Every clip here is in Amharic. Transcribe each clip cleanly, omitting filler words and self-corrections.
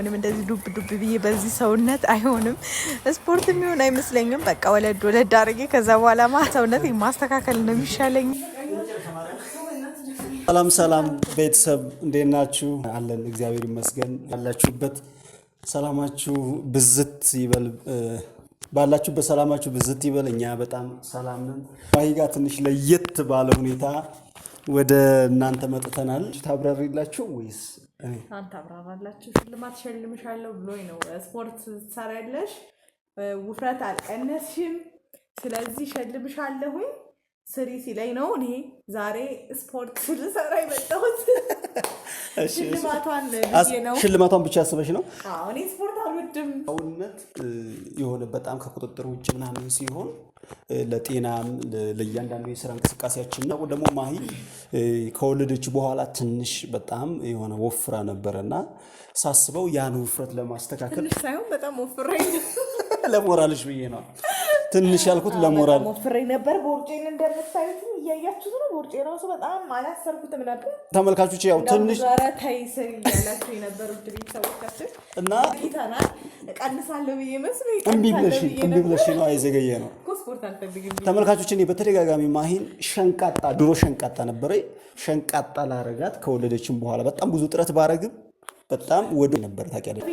ምንም እንደዚህ ዱብ ዱብ ብዬ በዚህ ሰውነት አይሆንም። ስፖርት የሚሆን አይመስለኝም። በቃ ወለድ አድርጌ ከዛ በኋላ ሰውነት ማስተካከል ነው የሚሻለኝ። ሰላም ቤተሰብ እንዴት ናችሁ? አለን እግዚአብሔር ይመስገን። ያላችሁበት ሰላማችሁ ብዝት ይበል። ባላችሁበት ሰላማችሁ ብዝት ይበል። እኛ በጣም ሰላም ነን። ማሂጋ ትንሽ ለየት ባለ ሁኔታ ወደ እናንተ መጥተናል። ታብራሪላችሁ ወይስ አንተ አብራራላችሁ? ሽልማት ሸልምሻለሁ ብሎኝ ነው። ስፖርት ትሰሪያለሽ፣ ውፍረት አልቀነስሽም፣ ስለዚህ ሸልምሻለሁኝ ስሪ ሲለኝ ነው እኔ ዛሬ ስፖርት ልሰራ የመጣሁት። ሽልማቷን ብቻ አስበሽ ነው? እኔ ስፖርት አልወድም። ሰውነት የሆነ በጣም ከቁጥጥር ውጭ ምናምን ሲሆን ለጤናም ለእያንዳንዱ የስራ እንቅስቃሴያችን ነው። ደግሞ ማሂ ከወለደች በኋላ ትንሽ በጣም የሆነ ወፍራ ነበረና ሳስበው ያን ውፍረት ለማስተካከል ትንሽ ሳይሆን በጣም ወፍራኝ ለሞራልሽ ብዬ ነው ትንሽ ያልኩት። ለሞራል ወፍራኝ ነበር። ቦርጬን እንደምታዩት እያያችሁት ነው። ቦርጬ ራሱ በጣም አላሰርኩትም ነበር። ተመልካቾች ያው ትንሽ ታይ ስሪ እያላችሁ የነበሩ ቤተሰቦቻችን እና ጌታናል እቀንሳለሁ ብዬ መስሎኝ እምቢ ብለሽ ነው። አይዘገየ ነው ስፖርት አልፈልግም። ተመልካቾች እኔ በተደጋጋሚ ማሂን ድሮ ሸንቃጣ ነበረ። ሸንቃጣ ላረጋት ከወለደችም በኋላ በጣም ብዙ ጥረት ባረግም በጣም ወደ ነበር። ታውቂያለሽ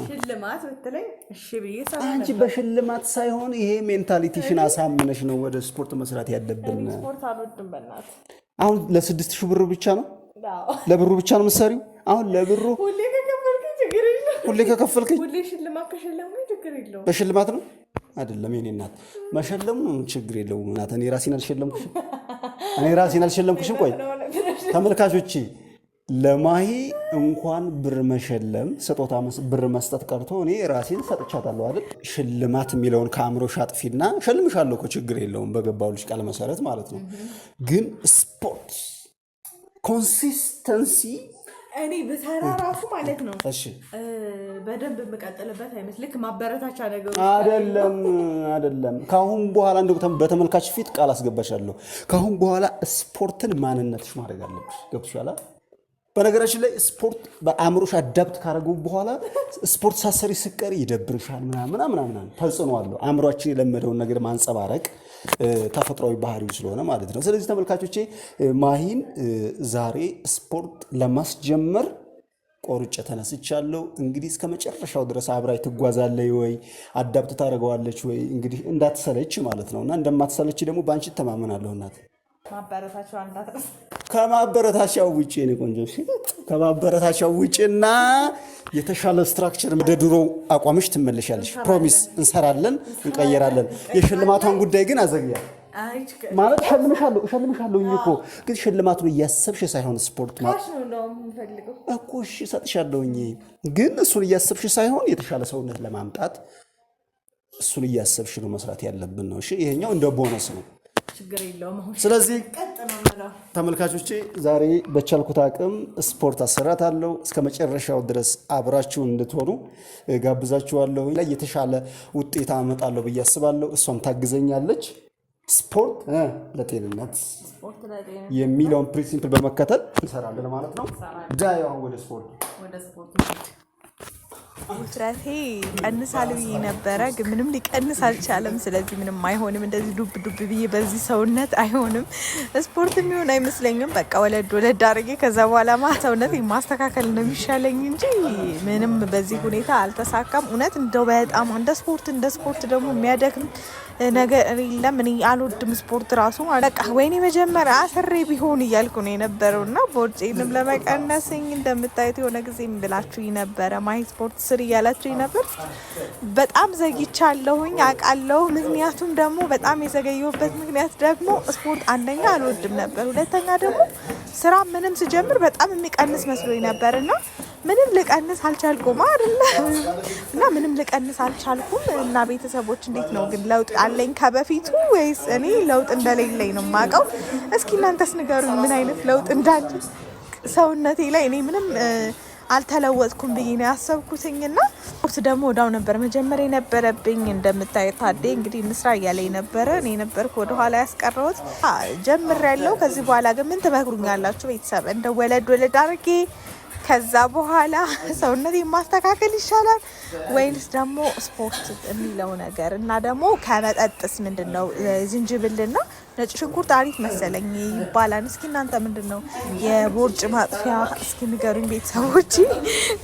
ሽልማት በተለይ እሺ ብዬ አንቺ በሽልማት ሳይሆን ይሄ ሜንታሊቲሽን አሳምነሽ ነው ወደ ስፖርት መስራት ያለብን። ስፖርት አልወድም በእናትህ። አሁን ለ6,000 ብር ብቻ ነው ለብሩ ብቻ ነው የምትሰሪው? አሁን ለብሩ ሁሌ ከከፈልከኝ ችግር የለውም። ሁሌ ከከፈልከኝ ሁሌ ሽልማት ከሸለምኩኝ ችግር የለውም። በሽልማት ነው አይደለም የኔ እናት፣ መሸለሙ ችግር የለውም እናት። እኔ ራሴን አልሸለምኩሽም። ቆይ ተመልካቾቼ ለማሂ እንኳን ብር መሸለም ስጦታ ብር መስጠት ቀርቶ እኔ ራሴን ሰጥቻታለሁ አይደል? ሽልማት የሚለውን ከአእምሮ ሻጥፊና ሸልምሻለሁ እኮ ችግር የለውም በገባሁልሽ ቃል መሰረት ማለት ነው። ግን ስፖርት ኮንሲስተንሲ እኔ በሰራ ራሱ ማለት ነው እሺ በደንብ የምቀጥልበት አይመስልክ ማበረታቻ ነገሮች አይደለም። ካሁን በኋላ እንደው በተመልካች ፊት ቃል አስገባሻለሁ። ካሁን በኋላ ስፖርትን ማንነትሽ ማድረግ አለብሽ። ገብቶሻል? በነገራችን ላይ ስፖርት በአእምሮሽ አዳፕት ካደረገው በኋላ ስፖርት ሳሰሪ ስቀሪ ይደብርሻል ምናምን ተጽዕኖ አለው። አእምሮአችን የለመደውን ነገር ማንጸባረቅ ተፈጥሯዊ ባህሪው ስለሆነ ማለት ነው። ስለዚህ ተመልካቾቼ ማሂን ዛሬ ስፖርት ለማስጀመር ቆርጬ ተነስቻለሁ። እንግዲህ እስከ መጨረሻው ድረስ አብራይ ትጓዛለች ወይ አዳፕት ታደርገዋለች ወይ እንግዲህ እንዳትሰለች ማለት ነውና እንደማትሰለች ደግሞ ባንቺ ተማመናለሁ እናት። ማበረታቻው አንዳትረስ ከማበረታቻው ውጪ ነው ቆንጆ። ከማበረታቻው ውጪና የተሻለ ስትራክቸር ወደ ድሮ አቋምሽ ትመለሻለሽ። ፕሮሚስ እንሰራለን፣ እንቀየራለን። የሽልማቷን ጉዳይ ግን አዘግያለሁ ማለት እሸልምሻለሁ እኮ ግን ሽልማቱን እያሰብሽ ሳይሆን ስፖርት ማለት ነው የምፈልገው እኮ እሺ እሰጥሻለሁ ግን እሱን እያሰብሽ ሳይሆን የተሻለ ሰውነት ለማምጣት እሱን እያሰብሽ ነው መስራት ያለብን ነው። እሺ ይሄኛው እንደ ቦነስ ነው። ስለዚህ ተመልካቾቼ ዛሬ በቻልኩት አቅም ስፖርት አሰራታለሁ። እስከ መጨረሻው ድረስ አብራችሁ እንድትሆኑ ጋብዛችኋለሁ። ላይ የተሻለ ውጤት አመጣለሁ ብዬ አስባለሁ። እሷም ታግዘኛለች። ስፖርት ለጤንነት የሚለውን ፕሪንሲፕል በመከተል እንሰራለን ማለት ነው። ዳዩ ወደ ስፖርት ውፍረቴ ቀንሳል ብዬ ነበረ፣ ግን ምንም ሊቀንስ አልቻለም። ስለዚህ ምንም አይሆንም። እንደዚህ ዱብ ብዬ በዚህ ሰውነት አይሆንም። ስፖርት የሚሆን አይመስለኝም። በቃ ወለድ አድርጌ ከዛ በኋላ ሰውነት ማስተካከል ነው የሚሻለኝ እንጂ ምንም በዚህ ሁኔታ አልተሳካም። እውነት እንደው በጣም እንደ ስፖርት ደግሞ የሚያደክም ነገር የለም። እኔ አልወድም ስፖርት ራሱ በቃ ወይኔ መጀመሪያ አሰሬ ቢሆን እያልኩ ነው የነበረውና ቦርጬንም ለመቀነስኝ እንደምታዩት የሆነ ጊዜ ብላችሁኝ ነበረ ማሂ ስፖርት ስሪ እያላችሁኝ ነበር። በጣም ዘግቻለሁኝ አውቃለሁ። ምክንያቱም ደግሞ በጣም የዘገየሁበት ምክንያት ደግሞ ስፖርት አንደኛ አልወድም ነበር፣ ሁለተኛ ደግሞ ስራ ምንም ስጀምር በጣም የሚቀንስ መስሎኝ ነበርና ምንም ልቀንስ አልቻልኩም እና ቤተሰቦች እንዴት ነው ግን ለውጥ አለኝ ከበፊቱ ወይስ እኔ ለውጥ እንደሌለኝ ነው የማውቀው? እስኪ እናንተስ ንገሩኝ ምን አይነት ለውጥ እንዳለ ሰውነቴ ላይ። እኔ ምንም አልተለወጥኩም ብዬ ነው ያሰብኩትኝና ወቅት ደግሞ ወዳው ነበር መጀመሪያ የነበረብኝ። እንደምታዩት ታዴ እንግዲህ እንስራ እያለኝ ነበረ። እኔ ነበርኩ ወደ ኋላ ያስቀረሁት። ጀምሬያለሁ። ከዚህ በኋላ ግን ምን ትመክሩኛላችሁ ቤተሰብ? እንደ ወለድ አድርጌ ከዛ በኋላ ሰውነት ማስተካከል ይሻላል ወይንስ ደግሞ ስፖርት የሚለው ነገር? እና ደግሞ ከመጠጥስ ምንድነው? ዝንጅብልና ነጭ ሽንኩርት አሪፍ መሰለኝ ይባላል። እስኪ እናንተ ምንድነው የቦርጭ ማጥፊያ እስኪ ንገሩኝ ቤተሰቦች፣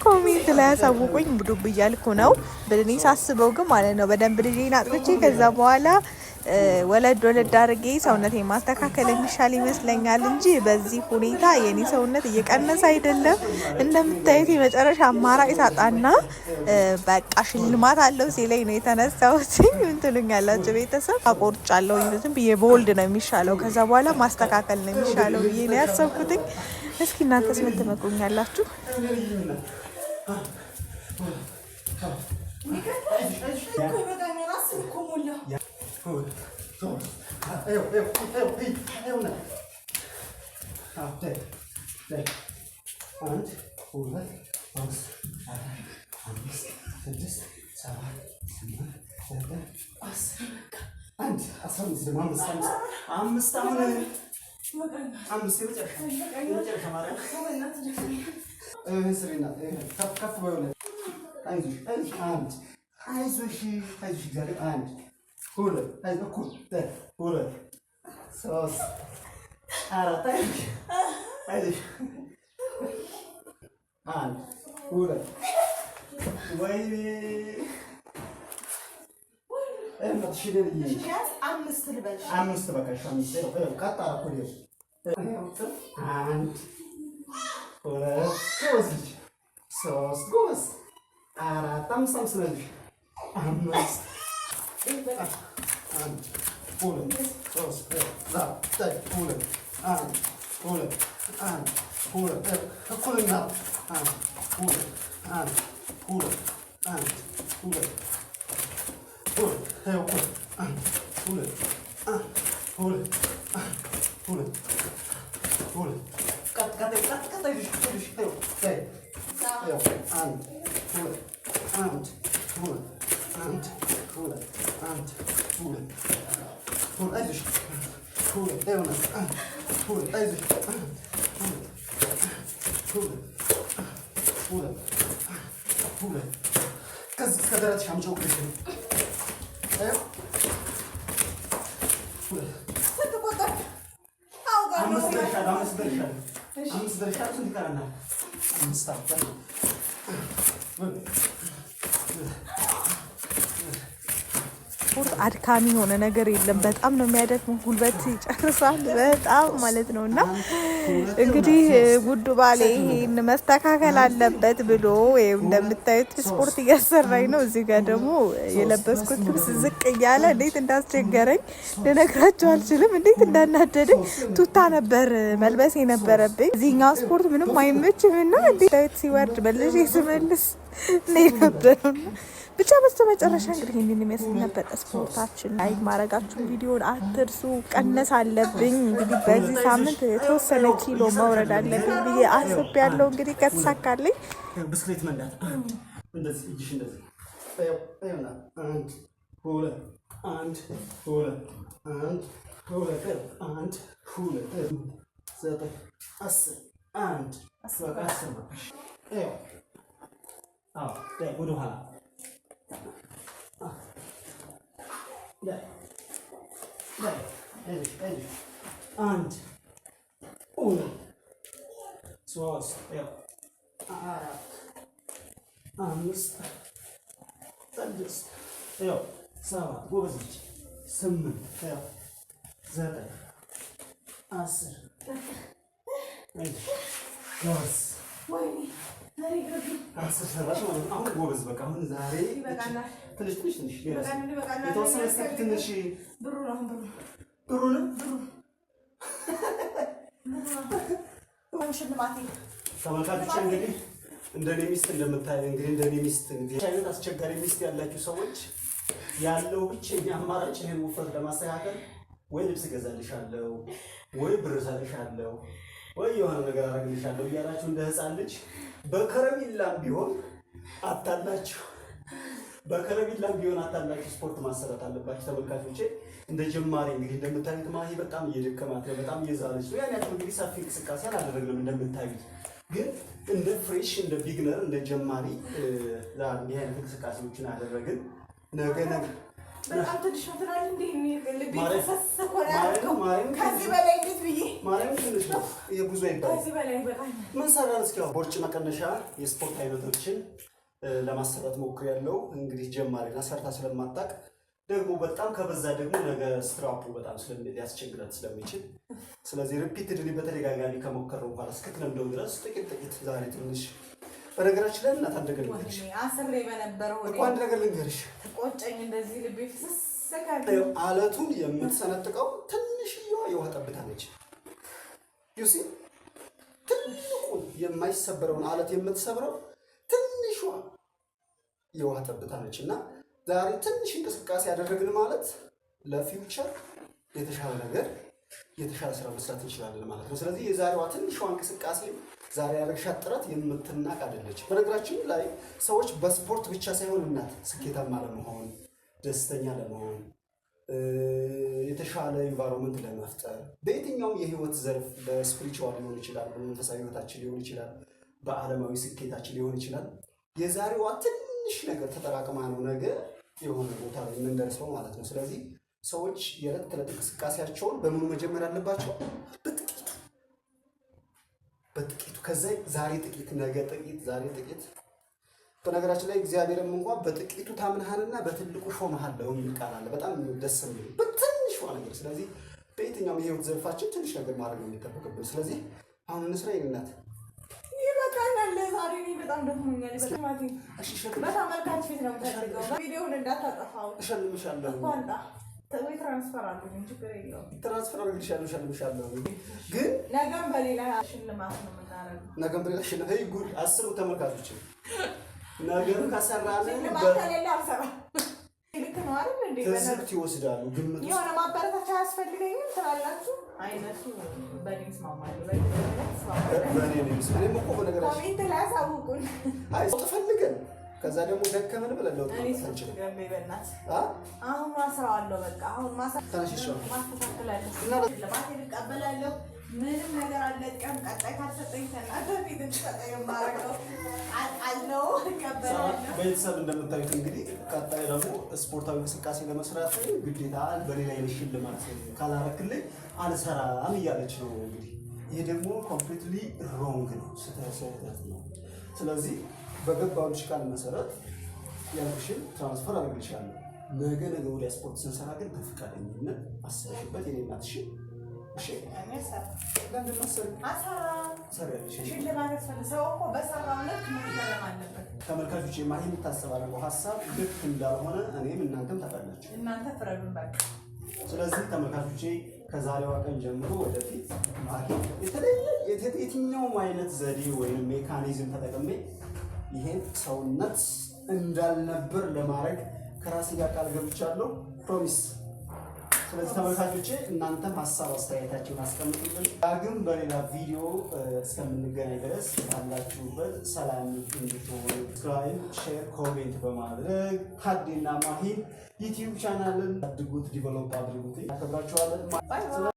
ኮሜንት ላይ ያሳውቁኝ። ዱብ እያልኩ ነው ብልኔ ሳስበው ግን ማለት ነው በደንብ ልጄን አጥፍቼ ከዛ በኋላ ወለድ አድርጌ ሰውነቴን ማስተካከል የሚሻል ይመስለኛል እንጂ በዚህ ሁኔታ የኔ ሰውነት እየቀነሰ አይደለም። እንደምታዩት የመጨረሻ አማራጭ ሳጣና በቃ ሽልማት አለው ሲለኝ ነው የተነሳሁት። ምን ትሉኛላችሁ ቤተሰብ? አቆርጫለሁ ዝም ብዬ በወልድ ነው የሚሻለው፣ ከዛ በኋላ ማስተካከል ነው የሚሻለው ብዬ ነው ያሰብኩትኝ። እስኪ እናንተስ ምን ትመክሩኛላችሁ? ስፖርት አድካሚ የሆነ ነገር የለም። በጣም ነው የሚያደክመው፣ ጉልበት ይጨርሳል በጣም ማለት ነው። እና እንግዲህ ውዱ ባሌ ይሄን መስተካከል አለበት ብሎ እንደምታዩት ስፖርት እያሰራኝ ነው። እዚህ ጋር ደግሞ የለበስኩት ልብስ ዝቅ እያለ እንዴት እንዳስቸገረኝ ልነግራቸው አልችልም። እንዴት እንዳናደደኝ ቱታ ነበር መልበስ የነበረብኝ። እዚህኛው ስፖርት ምንም አይመችም እና እንዴት ሲወርድ በልጅ ስመልስ ነበረው ብቻ በስተመጨረሻ እንግዲህ ይህንን ይመስል ነበር ስፖርታችን። ላይክ ማድረጋችሁን ቪዲዮን አትርሱ። ቀነስ አለብኝ እንግዲህ በዚህ ሳምንት የተወሰነ ኪሎ መውረድ አለብኝ ብዬ አስቤያለሁ። እንግዲህ ከተሳካልኝ ብስክሌት መንዳት እንደዚህ እጅሽ እንደዚህ አንድ ሁለት አንድ ሁለት አንድ ሁለት አንድ ሁለት ዘጠኝ አስር አንድ በቃ አስር ነው። ወደ ኋላ አንድ ሁለት ሶስት አራት አምስት ስድስት ሰባት ጎበዝ ልጅ ስምንት ዘጠኝ አስር ጎበዝ አስር ሰራሽ ማለት ነው። አሁን ጎበዝ በቃ አሁን ዛሬ ትንሽ የተወሰነ ስቴፕ ትንሽ ብሩንም ተመልካቾች እንግዲህ እንደኔ ሚስት እንደምታየው እንግዲህ እንደኔ ሚስት እንግዲህ አይነት አስቸጋሪ ሚስት ያላችሁ ሰዎች ያለው ብቸኛ አማራጭ ይሄን ውፍረት ለማስተካከል ወይ ልብስ ገዛልሻለሁ ወይ ብር እሰጥሻለሁ ወይ የሆነ ነገር አደርግልሻለሁ እያላችሁ እንደ ሕፃን ልጅ በከረሚላም ቢሆን አታላችሁ ስፖርት ማሰራት አለባችሁ። ተመልካቾቼ እንደ ጀማሪ እንግዲህ እንደምታዩት ማሂ በጣም እየደከማት ነው፣ በጣም እየዛለች ነው። ያን ያክል እንግዲህ ሰፊ እንቅስቃሴ አላደረግንም እንደምታዩት፣ ግን እንደ ፍሬሽ እንደ ቢግነር እንደ ጀማሪ እንዲህ አይነት እንቅስቃሴዎችን አደረግን። ነገ በጣም ትንሽ ነው ትላለህ እንዴ? ከዚህ በላይ እንዴት ብዬ ማርያም ትንሽ ነው። የብዙ ይባላል ከዚህ በላይ በጣም ምን ሰራን? እስኪ ቦርጭ መቀነሻ የስፖርት አይነቶችን ለማሰራት ሞክሬያለሁ። እንግዲህ ጀማሪና ሰርታ ስለማታውቅ ደግሞ በጣም ከበዛ ደግሞ ነገ ስትራፑ በጣም ሊያስቸግራት ስለሚችል ስለዚህ ሪፒትድሊ በተደጋጋሚ ከሞከረው በኋላ እስክትለምደው ድረስ ጥቂት ዛሬ ትንሽ በነገራችን ላይ እናት አንድ ነገር ልንገርሽ፣ አስሬ በነበረው እኮ አንድ ነገር ልንገርሽ፣ ተቆጨኝ እንደዚህ ልቤ ፍስስ አለቱን የምትሰነጥቀው ትንሽዬዋ የውሃ ጠብታ ነች። ዩሲ ትልቁን የማይሰበረውን አለት የምትሰብረው ትንሿ የውሃ ጠብታ ነች እና ዛሬ ትንሽ እንቅስቃሴ ያደረግን ማለት ለፊውቸር የተሻለ ነገር የተሻለ ስራ መስራት እንችላለን ማለት ነው። ስለዚህ የዛሬዋ ትንሿ እንቅስቃሴ ዛሬ ያደረግሻት ጥረት የምትናቅ አይደለችም። በነገራችን ላይ ሰዎች በስፖርት ብቻ ሳይሆን እናት ስኬታማ ለመሆን ደስተኛ ለመሆን የተሻለ ኢንቫይሮንመንት ለመፍጠር በየትኛውም የህይወት ዘርፍ በስፒሪቹዋል ሊሆን ይችላል፣ በመንፈሳዊ ህይወታችን ሊሆን ይችላል፣ በዓለማዊ ስኬታችን ሊሆን ይችላል። የዛሬዋ ትንሽ ነገር ተጠራቅማ ነው ነገ የሆነ ቦታ ላይ የምንደርሰው ማለት ነው። ስለዚህ ሰዎች የዕለት ተዕለት እንቅስቃሴያቸውን በምኑ መጀመር አለባቸው? በጥቂቱ ከዛ ዛሬ ጥቂት ነገ ጥቂት ዛሬ ጥቂት። በነገራችን ላይ እግዚአብሔርም እንኳን በጥቂቱ ታምንሃልና በትልቁ ሾመሃለሁ የሚል ቃል አለ። በጣም ደስ የሚል በትንሿ ነገር። ስለዚህ በየትኛውም የህይወት ዘርፋችን ትንሽ ነገር ማድረግ ነው የሚጠበቅብን። ስለዚህ አሁን እንስራ ይልናት ዛሬ በጣም ደክሞኛል። በተመልካች ፊት ነው የምታደርገው። ቪዲዮውን እንዳታጠፋው። እሸልምሻለሁ ወይ ትራንስፈር አድርጉኝ፣ ችግር የለውም። ትራንስፈር አድርግልሻለሁ፣ እሸልምሻለሁ። ግን ነገም በሌላ ሽልማት ነው የምናደርገው። ነገም በሌላ ሽልማት። አይ ጉድ! አስቡ ተመልካቾች፣ ነገም ከሰራን ከሌላ አልሰራም። ልክ ነው አይደል እንዴ? ትዝብት ይወስዳሉ። ግምት የሆነ ማበረታቻ አያስፈልገኝም ትላላችሁ። አይነቱ በኔ ይስማማል። በኔ እኮ በነገራችን ኮሜንት ላይ አሳውቁን። አይ ተፈልገን ከዛ ደግሞ ደከመን ብለን ነው ታንችል አሁን ማስራዋለሁ። በቃ አሁን ማስተካከላለሁ እና ለማለት ይቀበላለሁ። ምንም ነገር አለቀም። ቀጣይ ካልሰጠኝ ተናደ ፊት ተጠቀም የማረገው አለው ይቀበላለሁ። ቤተሰብ እንደምታዩት እንግዲህ ቀጣይ ደግሞ ስፖርታዊ እንቅስቃሴ ለመስራት ግዴታ በሌላ የሽልማት ካላረክልኝ አልሰራም እያለች ነው። እንግዲህ ይሄ ደግሞ ኮምፕሊትሊ ሮንግ ነው፣ ስህተት ነው። ስለዚህ በገባዎች ቃል መሰረት ያልኩሽን ትራንስፈር አድርግልሻለሁ። ነገ ወዲያ ስፖርት ስንሰራ ግን በፈቃደኝነት አስበሽበት የኔ እናት። እሺ ለምን መሰለኝ ተመልካቾች የማሂን የምታስተባረቀው ሀሳብ ልክ እንዳልሆነ እኔም እናንተም ታውቃላችሁ። እናንተ ፍረዱን በቃ። ስለዚህ ተመልካቾቼ ከዛሬዋ ቀን ጀምሮ ወደፊት ማሂን የትኛውም አይነት ዘዴ ወይም ሜካኒዝም ተጠቅሜ ይሄን ሰውነት እንዳልነበር ለማድረግ ከራሴ ጋር ቃል ገብቻለሁ። ፕሮሚስ። ስለዚህ ተመልካቾቼ እናንተም ሀሳብ አስተያየታችሁን አስቀምጡልን። ዳግም በሌላ ቪዲዮ እስከምንገናኝ ድረስ ባላችሁበት ሰላም እንድትሆኑ ሰብስክራይብ፣ ሼር፣ ኮሜንት በማድረግ ታዴና ማሂን ዩቲዩብ ቻናልን አድጉት፣ ዲቨሎፕ አድርጉት። ያከብራችኋለን።